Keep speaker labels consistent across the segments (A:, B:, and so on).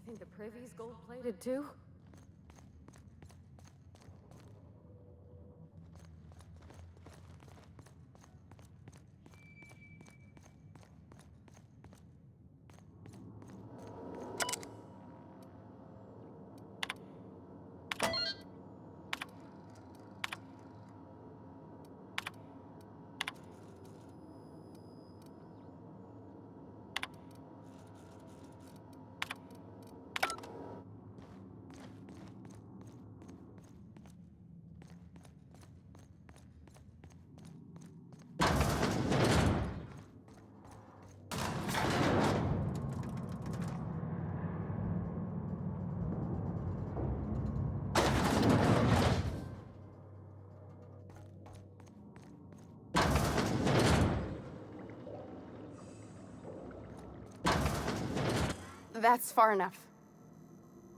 A: think the privy's gold-plated too? That's far enough.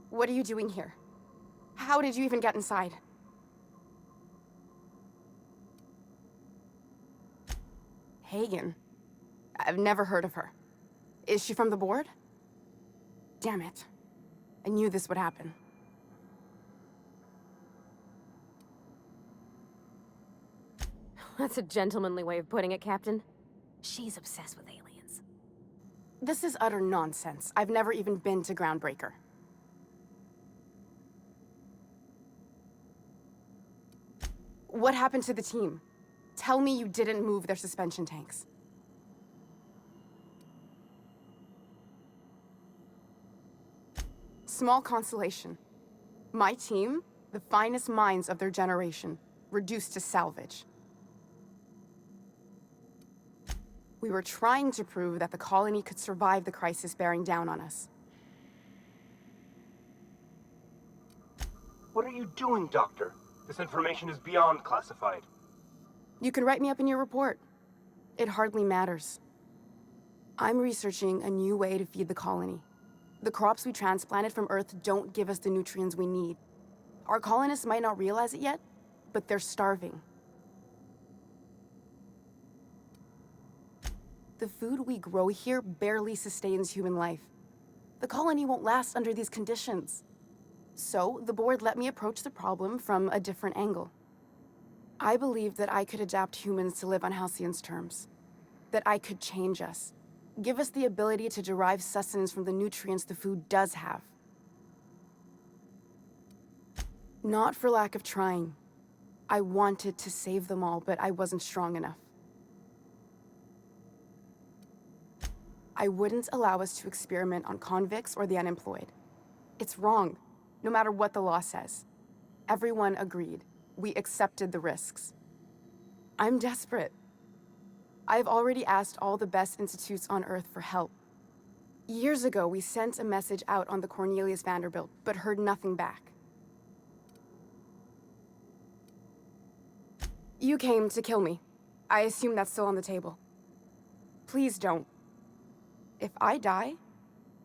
A: What are you doing here? How did you even get inside? Hagen? I've never heard of her. Is she from the board? Damn it. I knew this would happen. That's a gentlemanly way of putting it, Captain. She's obsessed with aliens. This is utter nonsense. I've never even been to Groundbreaker. What happened to the team? Tell me you didn't move their suspension tanks. Small consolation. My team, the finest minds of their generation, reduced to salvage. We were trying to prove that the colony could survive the crisis bearing down on us.
B: What are you doing, Doctor? This information is beyond classified.
A: You can write me up in your report. It hardly matters. I'm researching a new way to feed the colony. The crops we transplanted from Earth don't give us the nutrients we need. Our colonists might not realize it yet, but they're starving. The food we grow here barely sustains human life. The colony won't last under these conditions. So, the board let me approach the problem from a different angle. I believed that I could adapt humans to live on Halcyon's terms. That I could change us. Give us the ability to derive sustenance from the nutrients the food does have. Not for lack of trying. I wanted to save them all, but I wasn't strong enough. I wouldn't allow us to experiment on convicts or the unemployed. It's wrong, no matter what the law says. Everyone agreed. We accepted the risks. I'm desperate. I've already asked all the best institutes on Earth for help. Years ago, we sent a message out on the Cornelius Vanderbilt, but heard nothing back. You came to kill me. I assume that's still on the table. Please don't. If I die,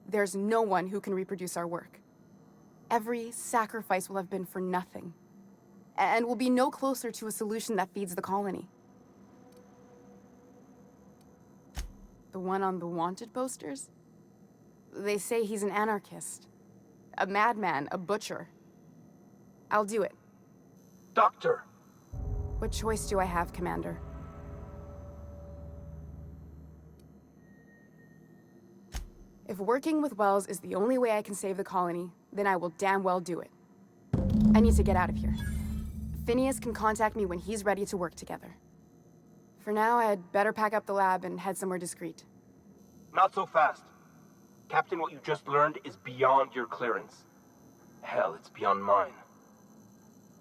A: there's no one who can reproduce our work. Every sacrifice will have been for nothing. And we'll be no closer to a solution that feeds the colony. The one on the wanted posters? They say he's an anarchist. A madman, a butcher. I'll do it.
B: Doctor!
A: What choice do I have, Commander? If working with Wells is the only way I can save the colony, then I will damn well do it. I need to get out of here. Phineas can contact me when he's ready to work together. For now, I'd better pack up the lab and head somewhere discreet.
B: Not so fast. Captain, what you just learned is beyond your clearance. Hell, it's beyond mine.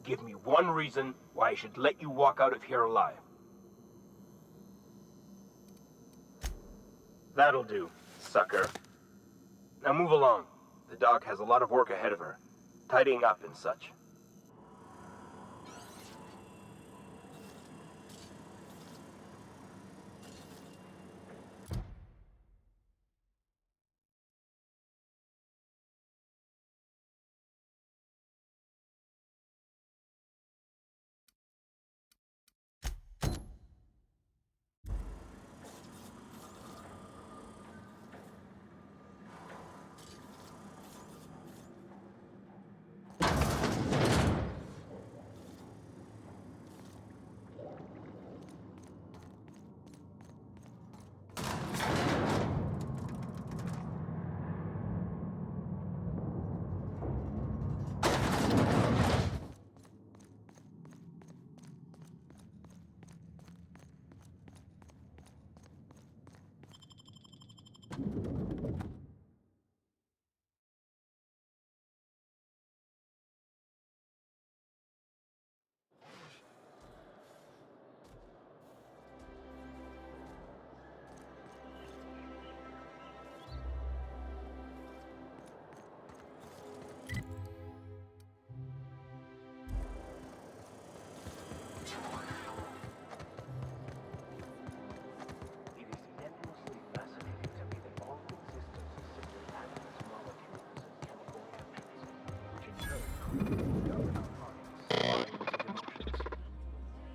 B: Give me one reason why I should let you walk out of here alive. That'll do, sucker. Now move along. The doc has a lot of work ahead of her. Tidying up and such.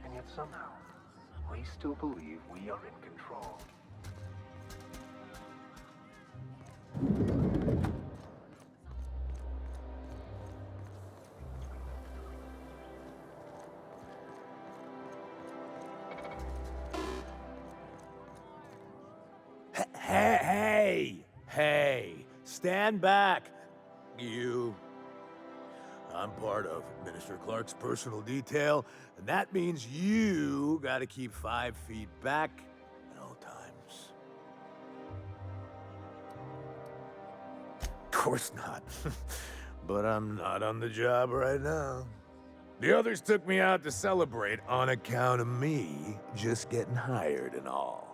B: And yet somehow, we still believe we are in control.
C: Hey, stand back, you. I'm part of Minister Clark's personal detail, and that means you gotta keep 5 feet back at all times. Of course not. But I'm not on the job right now. The others took me out to celebrate on account of me just getting hired and all.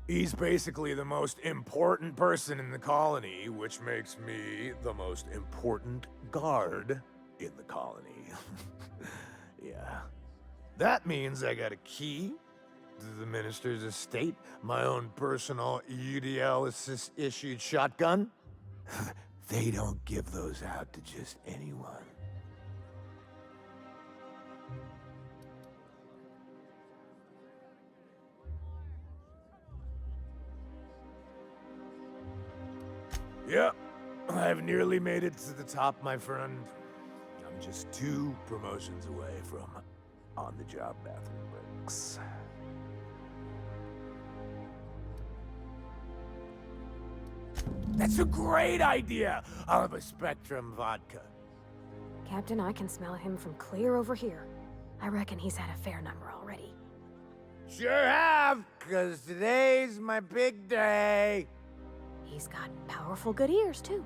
C: He's basically the most important person in the colony, which makes me the most important guard in the colony. Yeah. That means I got a key to the minister's estate, my own personal UDL-issued shotgun. They don't give those out to just anyone. Yep, I've nearly made it to the top, my friend. I'm just 2 promotions away from on-the-job bathroom breaks. That's a great idea! I'll have a Spectrum vodka.
D: Captain, I can smell him from clear over here. I reckon he's had a fair number already.
C: Sure have, 'cause today's my big day.
D: He's got powerful good ears, too.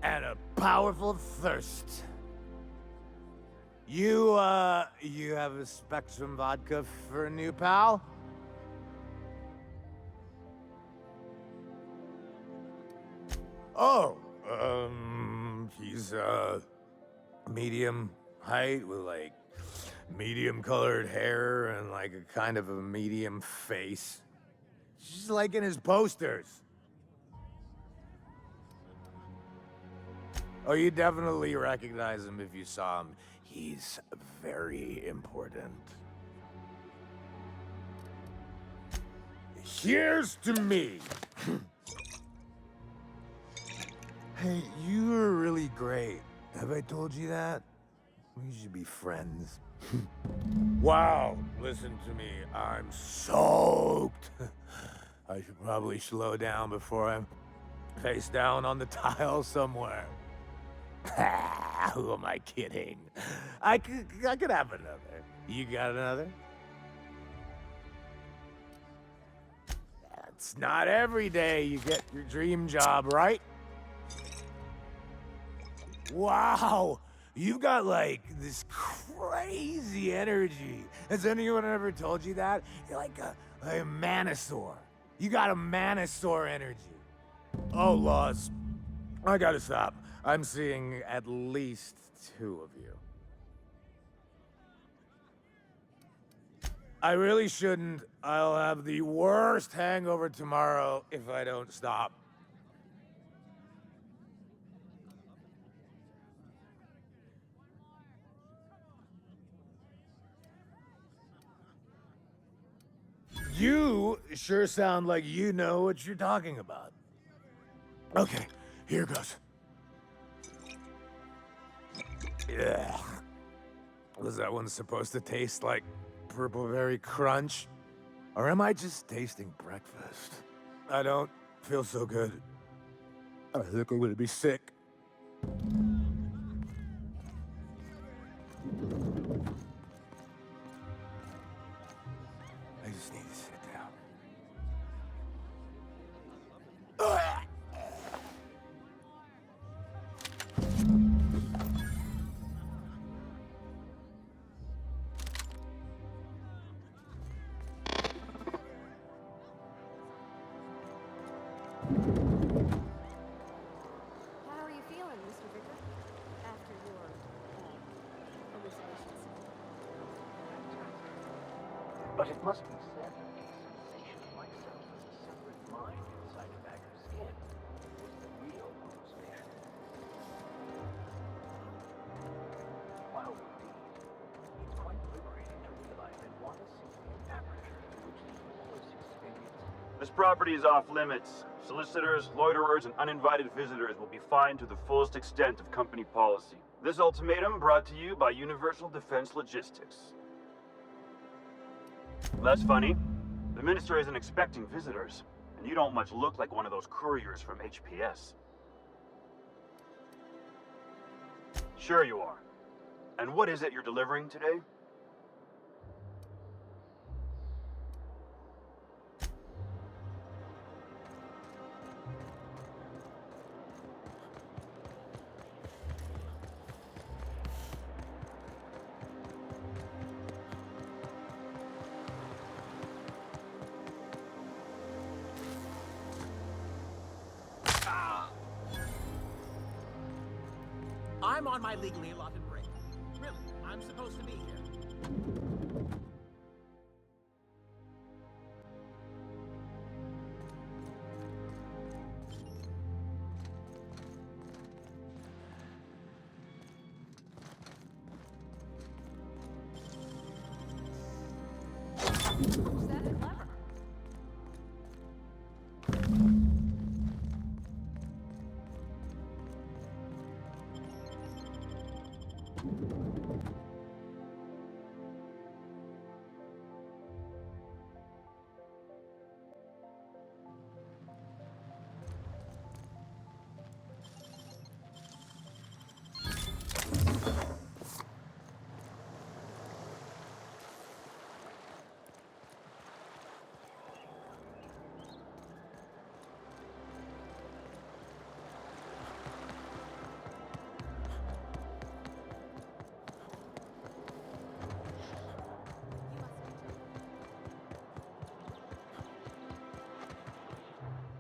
C: And a powerful thirst. You have a Spectrum vodka for a new pal? Oh, he's, medium height with, like, medium-colored hair and, like, a kind of a medium face. Just like in his posters. Oh, you definitely recognize him if you saw him. He's very important. Here's to me. Hey, you were really great. Have I told you that? We should be friends. Wow, listen to me. I'm soaked. I should probably slow down before I'm face down on the tile somewhere. Who am I kidding? I could have another. You got another? It's not every day you get your dream job, right? Wow, you got like this crazy energy. Has anyone ever told you that? You're like a manosaur. You got a manosaur energy. Oh, Laws, I gotta stop. I'm seeing at least 2 of you. I really shouldn't. I'll have the worst hangover tomorrow if I don't stop. You sure sound like you know what you're talking about. Okay, here goes. Yeah. Was that one supposed to taste like purple berry crunch? Or am I just tasting breakfast? I don't feel so good. I think I'm gonna be sick. I just need to sit down.
D: How are you feeling, Mr. Vicker? After your hallucinations?
B: But it must be said that the sensation of myself as a separate mind inside a bag of skin was the real motivation.
E: This property is off limits. Solicitors, loiterers, and uninvited visitors will be fined to the fullest extent of company policy. This ultimatum brought to you by Universal Defense Logistics. That's funny. The minister isn't expecting visitors, and you don't much look like one of those couriers from HPS. Sure you are. And what is it you're delivering today?
F: I'm on my legally allotted break. Really, I'm supposed to be here.
D: Who's that clever?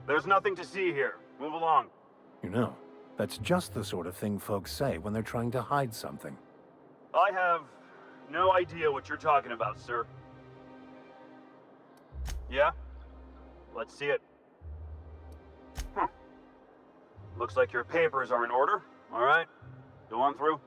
E: There's nothing to see here. Move along.
G: You know, that's just the sort of thing folks say when they're trying to hide something.
E: I have no idea what you're talking about, sir. Yeah? Let's see it. Looks like your papers are in order. All right. Go on through.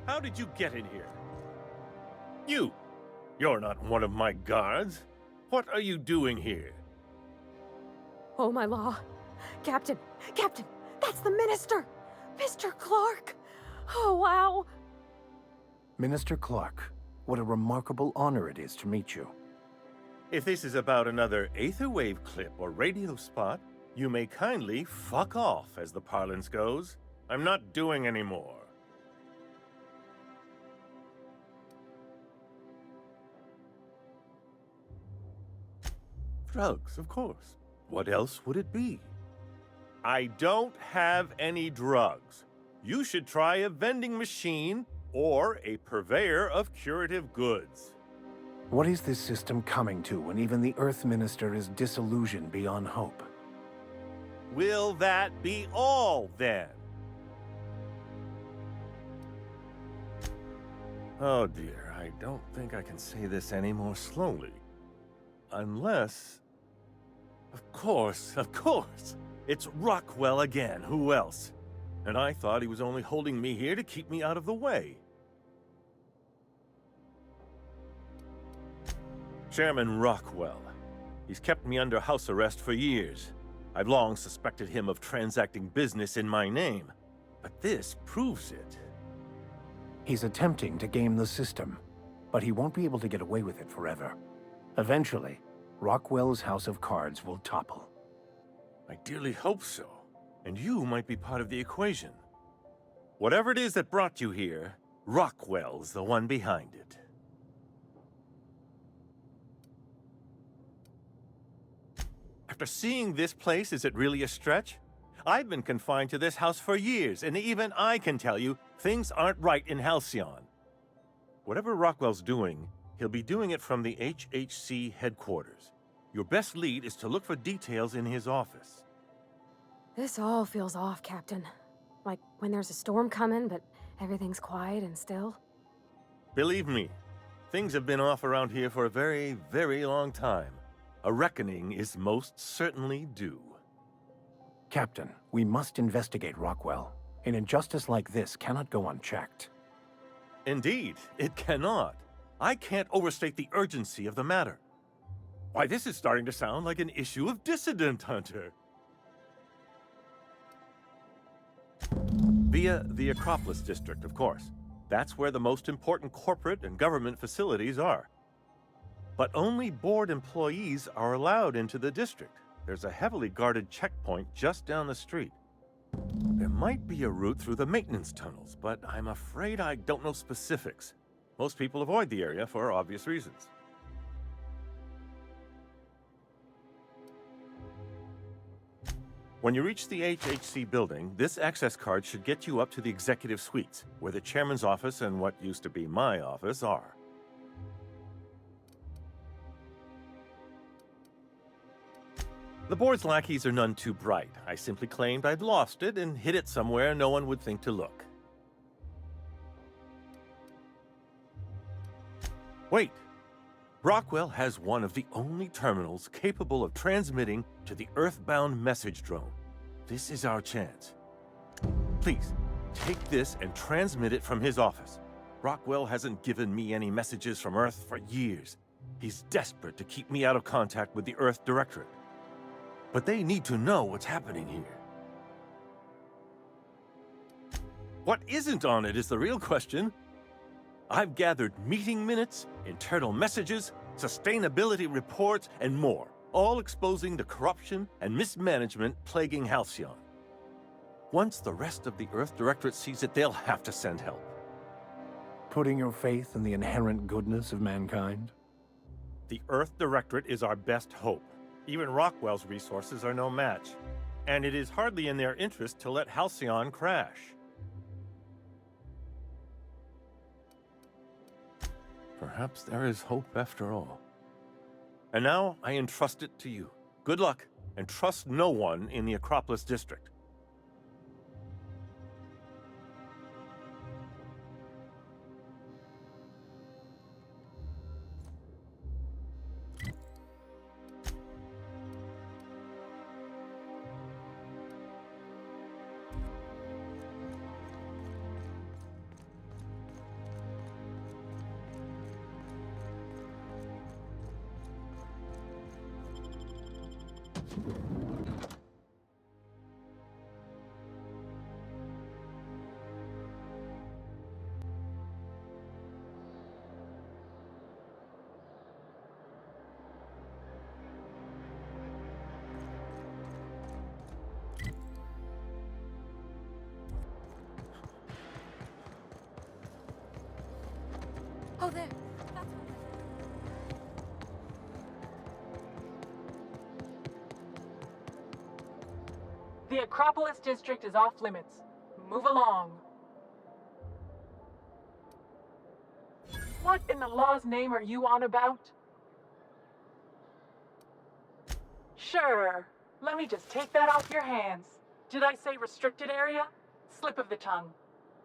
H: How did you get in here? You're not one of my guards. What are you doing here?
D: Oh, my law. Captain! Captain! That's the minister! Mr. Clark! Oh, wow!
G: Minister Clark, what a remarkable honor it is to meet you.
H: If this is about another aetherwave clip or radio spot, you may kindly fuck off, as the parlance goes. I'm not doing any more. Drugs, of course. What else would it be? I don't have any drugs. You should try a vending machine or a purveyor of curative goods.
G: What is this system coming to when even the Earth Minister is disillusioned beyond hope?
H: Will that be all, then? Oh dear, I don't think I can say this any more slowly. Unless... Of course. It's Rockwell again, who else? And I thought he was only holding me here to keep me out of the way. Chairman Rockwell. He's kept me under house arrest for years. I've long suspected him of transacting business in my name, but this proves it.
G: He's attempting to game the system, but he won't be able to get away with it forever. Eventually, Rockwell's house of cards will topple.
H: I dearly hope so. And you might be part of the equation. Whatever it is that brought you here, Rockwell's the one behind it. After seeing this place, is it really a stretch? I've been confined to this house for years, and even I can tell you, things aren't right in Halcyon. Whatever Rockwell's doing, he'll be doing it from the HHC headquarters. Your best lead is to look for details in his office.
D: This all feels off, Captain. Like when there's a storm coming, but everything's quiet and still.
H: Believe me, things have been off around here for a very, very long time. A reckoning is most certainly due.
G: Captain, we must investigate Rockwell. An injustice like this cannot go unchecked.
H: Indeed, it cannot. I can't overstate the urgency of the matter. Why, this is starting to sound like an issue of Dissident Hunter. Via the Acropolis District, of course. That's where the most important corporate and government facilities are. But only board employees are allowed into the district. There's a heavily guarded checkpoint just down the street. There might be a route through the maintenance tunnels, but I'm afraid I don't know specifics. Most people avoid the area for obvious reasons. When you reach the HHC building, this access card should get you up to the executive suites, where the chairman's office and what used to be my office are. The board's lackeys are none too bright. I simply claimed I'd lost it and hid it somewhere no one would think to look. Wait! Rockwell has one of the only terminals capable of transmitting to the Earthbound message drone. This is our chance. Please, take this and transmit it from his office. Rockwell hasn't given me any messages from Earth for years. He's desperate to keep me out of contact with the Earth Directorate. But they need to know what's happening here. What isn't on it is the real question. I've gathered meeting minutes, internal messages, sustainability reports, and more, all exposing the corruption and mismanagement plaguing Halcyon. Once the rest of the Earth Directorate sees it, they'll have to send help.
G: Putting your faith in the inherent goodness of mankind?
H: The Earth Directorate is our best hope. Even Rockwell's resources are no match. And it is hardly in their interest to let Halcyon crash. Perhaps there is hope after all. And now I entrust it to you. Good luck, and trust no one in the Acropolis District.
D: Oh, there.
I: The Acropolis District is off limits. Move along. What in the law's name are you on about? Sure. Let me just take that off your hands. Did I say restricted area? Slip of the tongue.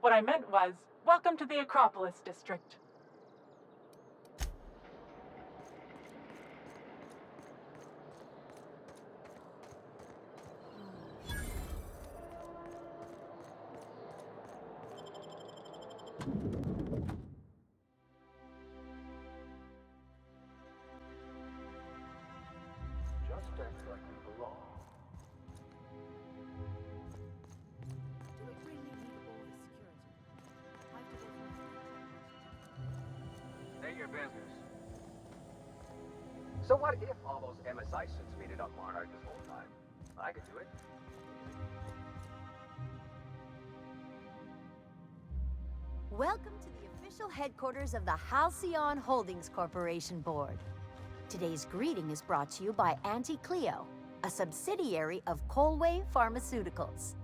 I: What I meant was, welcome to the Acropolis District.
J: Your business. So what if all those MSI suits made it up Monarch this whole time? I could do it.
K: Welcome to the official headquarters of the Halcyon Holdings Corporation Board. Today's greeting is brought to you by Auntie Cleo, a subsidiary of Colway Pharmaceuticals.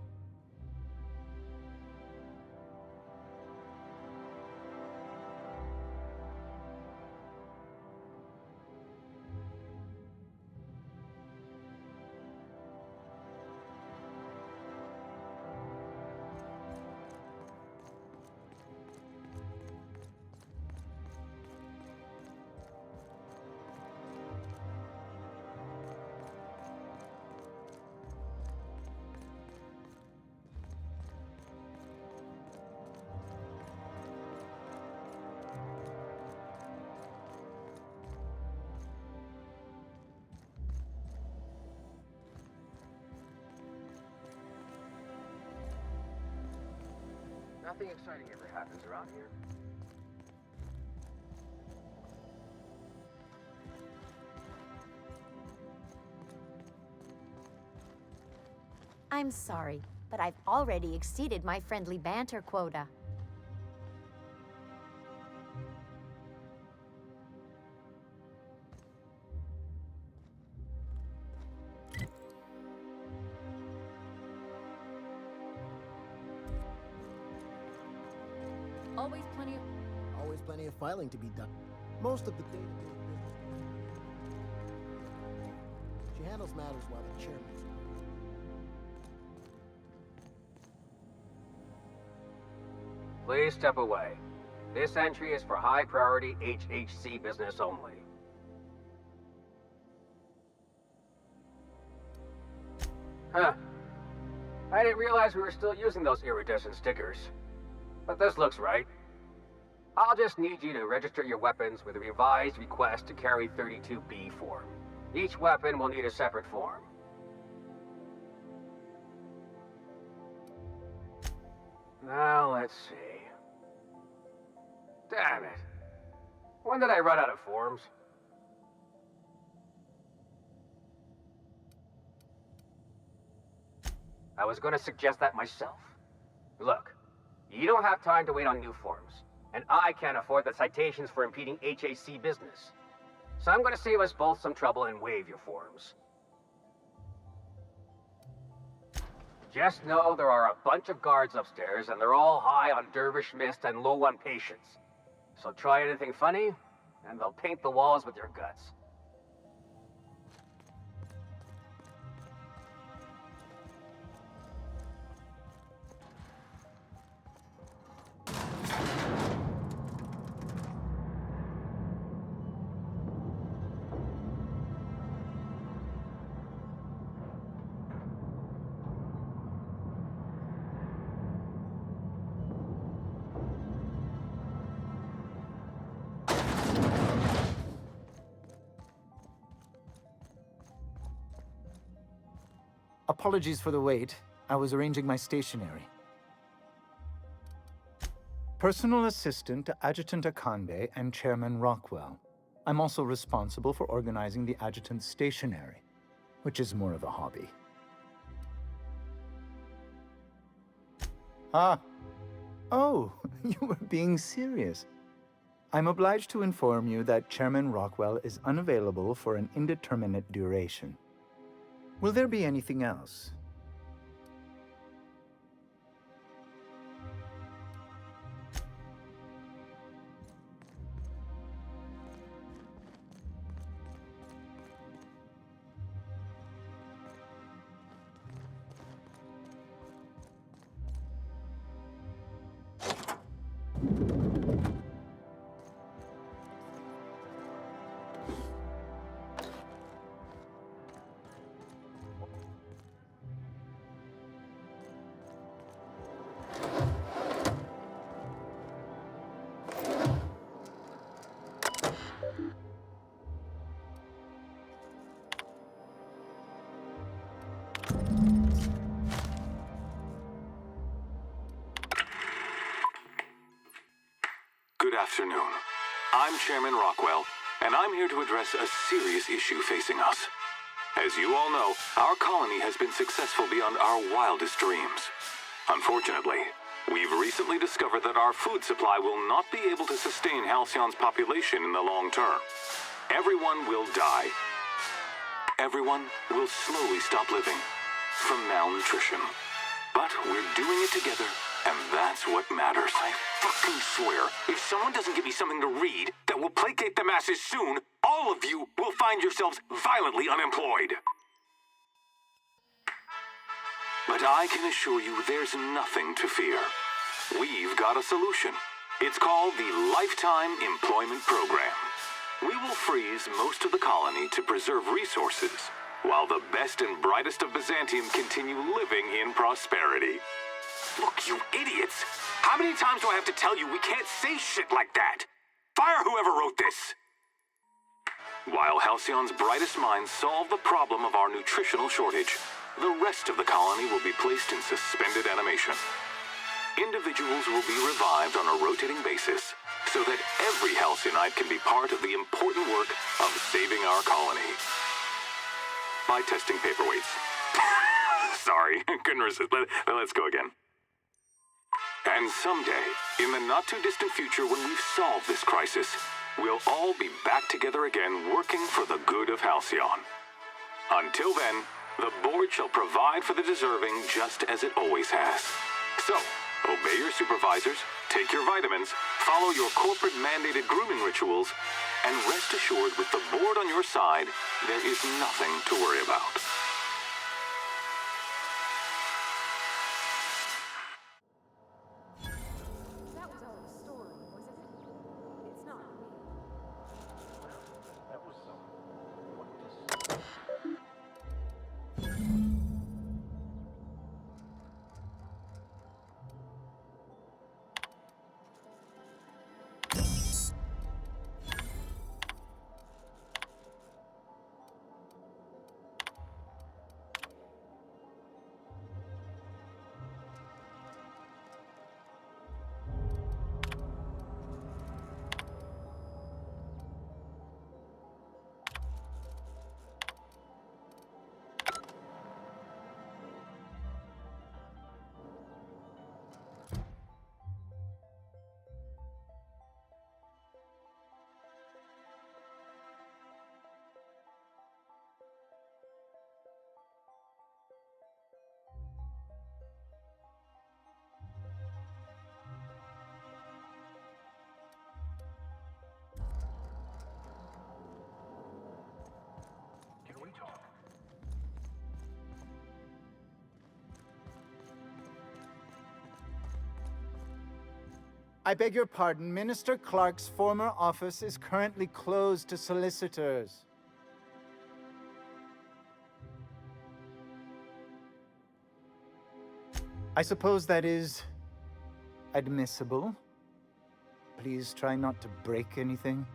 J: Nothing exciting ever happens around here.
K: I'm sorry, but I've already exceeded my friendly banter quota.
F: Always plenty of filing to be done. Most of the day-to-day business. She handles matters while the chairman's.
J: Please step away. This entry is for high-priority HHC business only. Huh. I didn't realize we were still using those iridescent stickers. But this looks right. I'll just need you to register your weapons with a revised request to carry 32B form. Each weapon will need a separate form. Now, let's see. Damn it. When did I run out of forms? I was going to suggest that myself. Look, you don't have time to wait on new forms, and I can't afford the citations for impeding HAC business. So I'm going to save us both some trouble and waive your forms. Just know there are a bunch of guards upstairs, and they're all high on dervish mist and low on patience. So try anything funny, and they'll paint the walls with your guts.
L: Apologies for the wait. I was arranging my stationery. Personal assistant to Adjutant Akande and Chairman Rockwell. I'm also responsible for organizing the adjutant's stationery, which is more of a hobby. Ah. Oh, you were being serious. I'm obliged to inform you that Chairman Rockwell is unavailable for an indeterminate duration. Will there be anything else?
M: Good afternoon. I'm Chairman Rockwell, and I'm here to address a serious issue facing us. As you all know, our colony has been successful beyond our wildest dreams. Unfortunately, we've recently discovered that our food supply will not be able to sustain Halcyon's population in the long term. Everyone will die. Everyone will slowly stop living from malnutrition. But we're doing it together, and that's what matters. I fucking swear, if someone doesn't give me something to read that will placate the masses soon, all of you will find yourselves violently unemployed. But I can assure you there's nothing to fear. We've got a solution. It's called the Lifetime Employment Program. We will freeze most of the colony to preserve resources, while the best and brightest of Byzantium continue living in prosperity. Look, you idiots! How many times do I have to tell you we can't say shit like that? Fire whoever wrote this! While Halcyon's brightest minds solve the problem of our nutritional shortage, the rest of the colony will be placed in suspended animation. individuals will be revived on a rotating basis so that every Halcyonite can be part of the important work of saving our colony. By testing paperweights. Sorry, couldn't resist. Let's go again. And someday, in the not-too-distant future when we've solved this crisis, we'll all be back together again working for the good of Halcyon. Until then, the board shall provide for the deserving just as it always has. So, obey your supervisors, take your vitamins, follow your corporate-mandated grooming rituals, and rest assured with the board on your side, there is nothing to worry about.
D: That was all a story, wasn't it? It's not me.
B: That was
L: I beg your pardon, Minister Clark's former office is currently closed to solicitors. I suppose that is admissible. Please try not to break anything.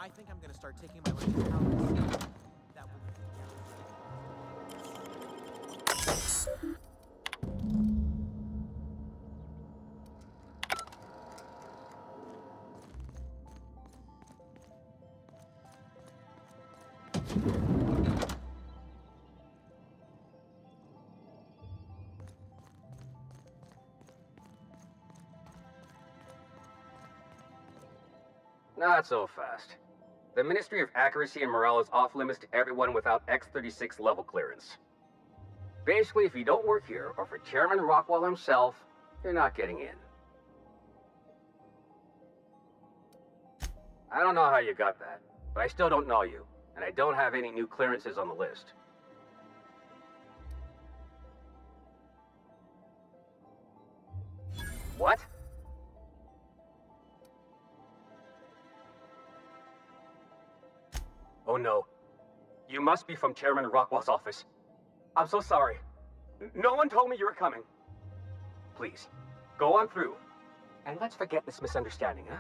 F: I think I'm gonna start taking my lunch at Howard's. That will be
J: Not so fast. The Ministry of Accuracy and Morale is off limits to everyone without X-36 level clearance. Basically, if you don't work here, or for Chairman Rockwell himself, you're not getting in. I don't know how you got that, but I still don't know you, and I don't have any new clearances on the list. What? Oh no. You must be from Chairman Rockwell's office. I'm so sorry. No one told me you were coming. Please, go on through, and let's forget this misunderstanding, huh?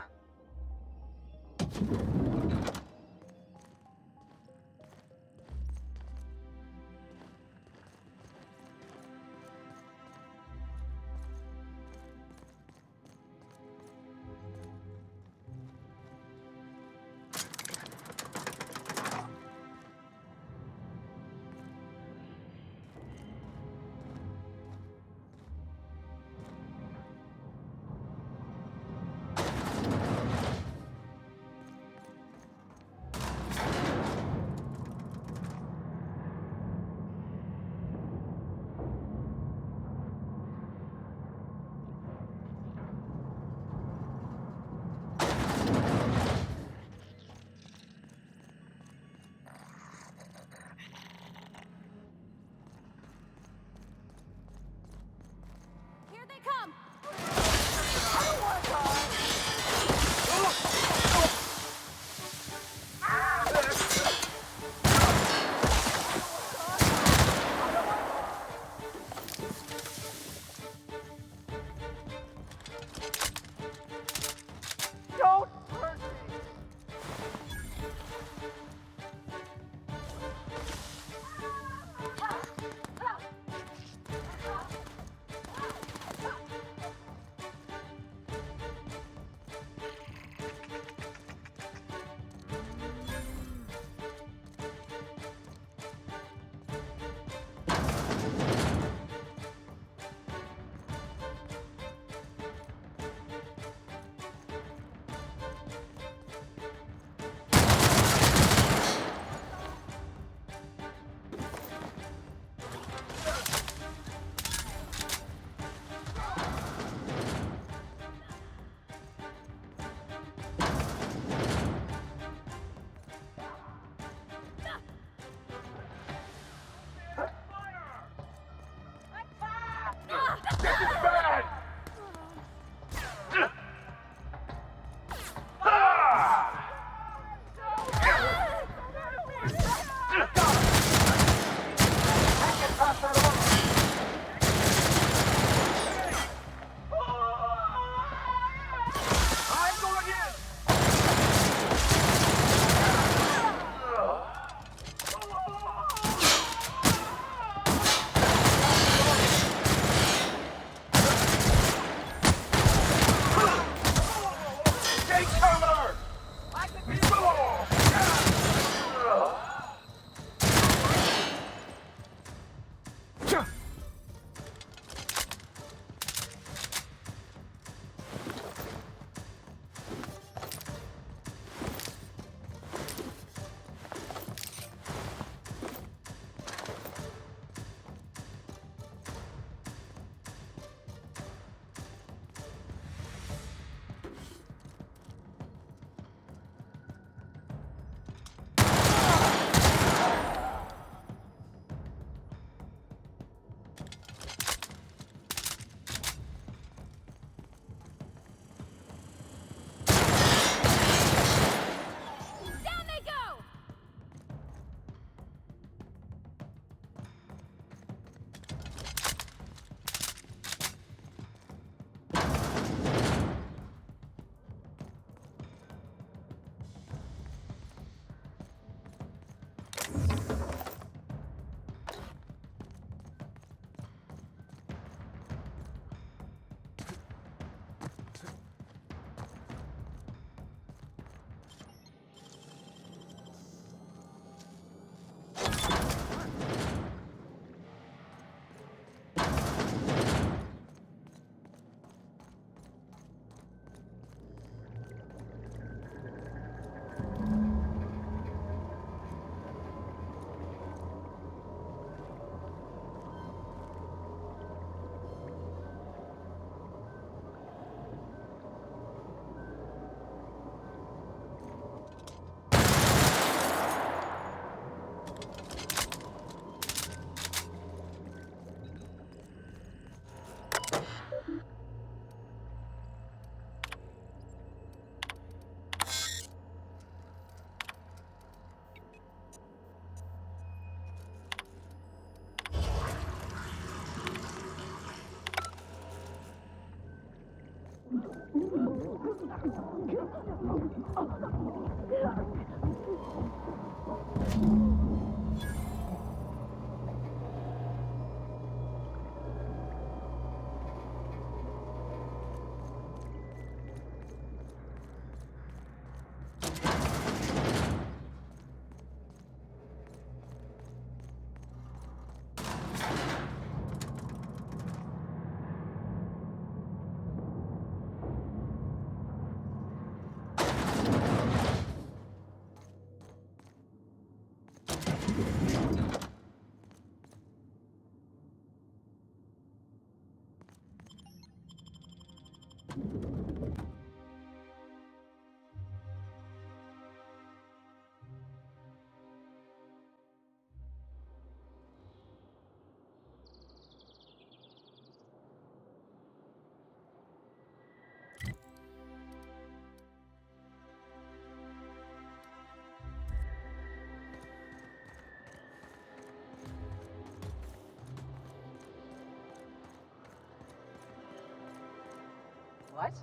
I: What?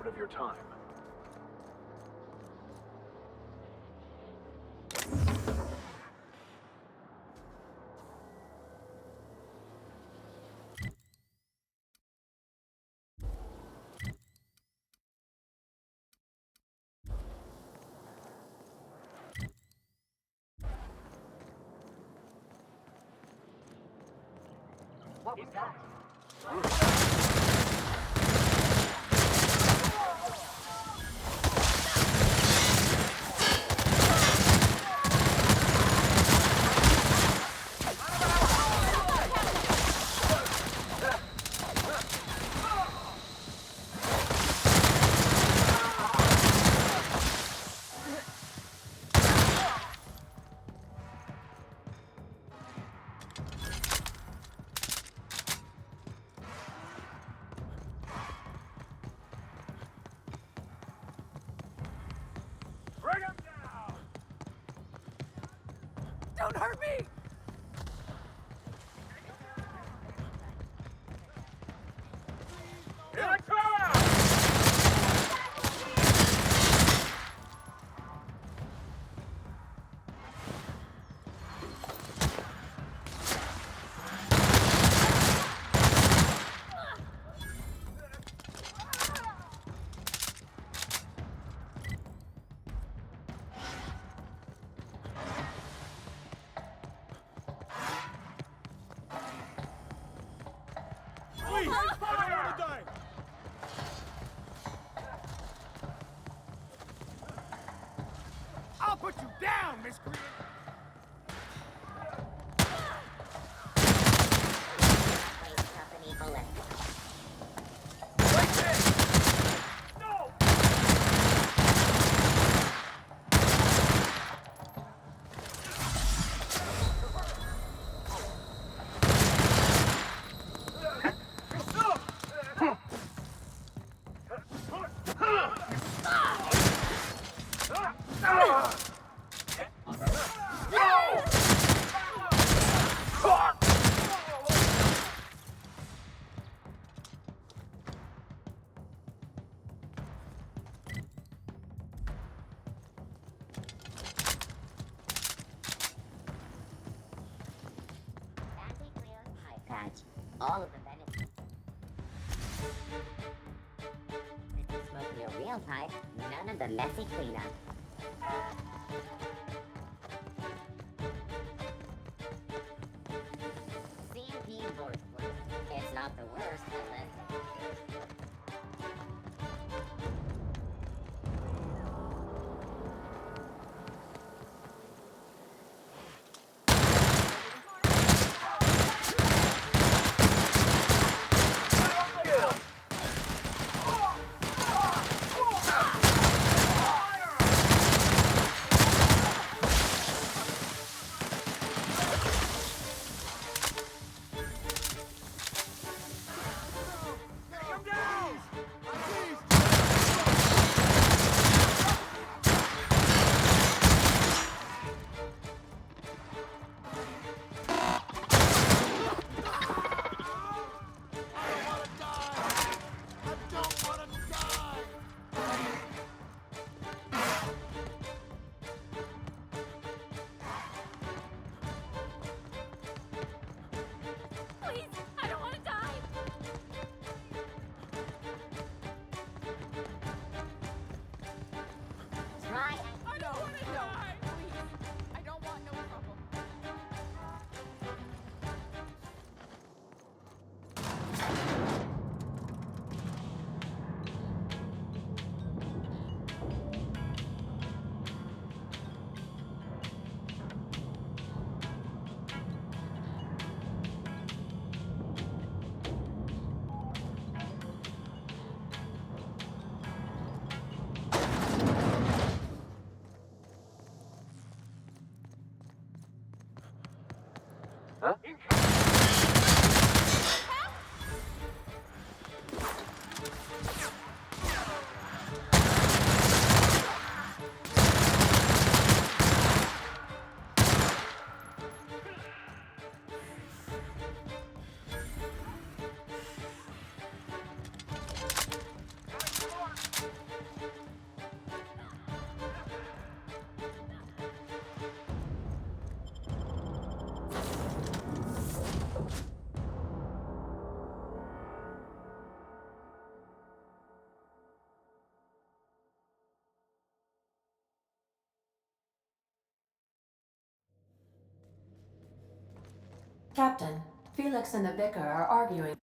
F: Of your time.
I: What was that?
F: Don't hurt me! Here I come! I'll put you down, miscreant!
N: All of the benefits. If you smoke your real pipe, none of the messy cleanup.
J: Huh?
D: Captain, Felix and the Vicar are arguing.